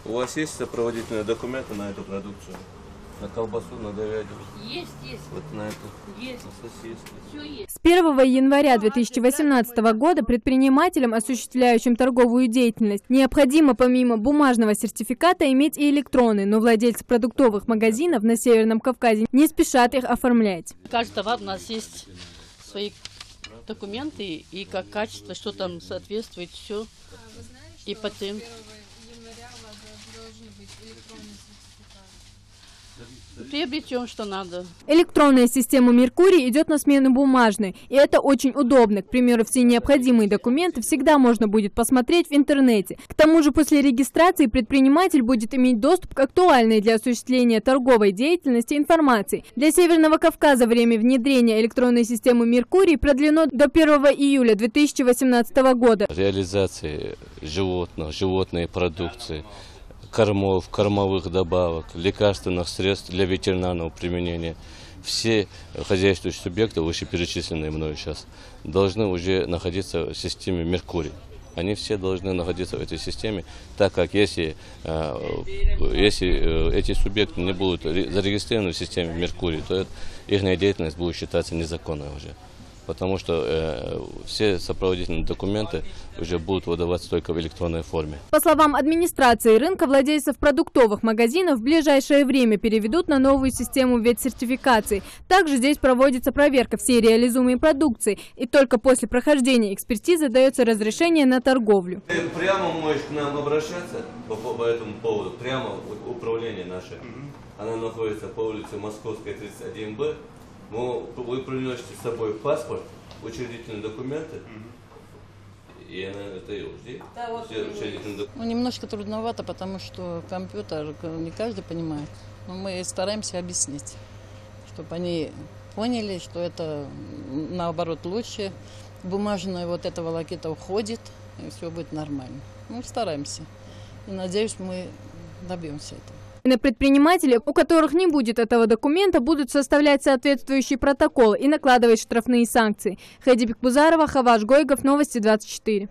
У вас есть сопроводительные документы на эту продукцию? На колбасу, на говядину? Есть. Вот на это? Есть. На сосиски? Все есть. С 1 января 2018 года предпринимателям, осуществляющим торговую деятельность, необходимо помимо бумажного сертификата иметь и электронный, но владельцы продуктовых магазинов на Северном Кавказе не спешат их оформлять. Каждый товар у нас есть свои документы и как качество, что там соответствует, все. И патент. Приобретем, что надо. Электронная система «Меркурий» идет на смену бумажной, и это очень удобно. К примеру, все необходимые документы всегда можно будет посмотреть в интернете. К тому же после регистрации предприниматель будет иметь доступ к актуальной для осуществления торговой деятельности информации. Для Северного Кавказа время внедрения электронной системы «Меркурий» продлено до 1 июля 2018 года. Реализация животных, животной продукции, кормов, кормовых добавок, лекарственных средств для ветеринарного применения. Все хозяйствующие субъекты, вышеперечисленные мною сейчас, должны уже находиться в системе «Меркурий». Они все должны находиться в этой системе, так как если эти субъекты не будут зарегистрированы в системе «Меркурий», то их деятельность будет считаться незаконной уже. Потому что все сопроводительные документы уже будут выдаваться только в электронной форме. По словам администрации рынка, владельцев продуктовых магазинов в ближайшее время переведут на новую систему ветсертификации. Также здесь проводится проверка всей реализуемой продукции, и только после прохождения экспертизы дается разрешение на торговлю. Ты прямо можешь к нам обращаться по этому поводу, прямо управление наше. Она находится по улице Московская, 31Б. Вы приносите с собой паспорт, учредительные документы, и это и жди. Немножко трудновато, потому что компьютер не каждый понимает. Но мы стараемся объяснить, чтобы они поняли, что это наоборот лучше. Бумажная вот эта волокита уходит, и все будет нормально. Мы стараемся. И надеюсь, мы добьемся этого. Предприниматели, у которых не будет этого документа, будут составлять соответствующий протокол и накладывать штрафные санкции. Хэди Бекбузарова, Хаваш Гойгов, Новости 24.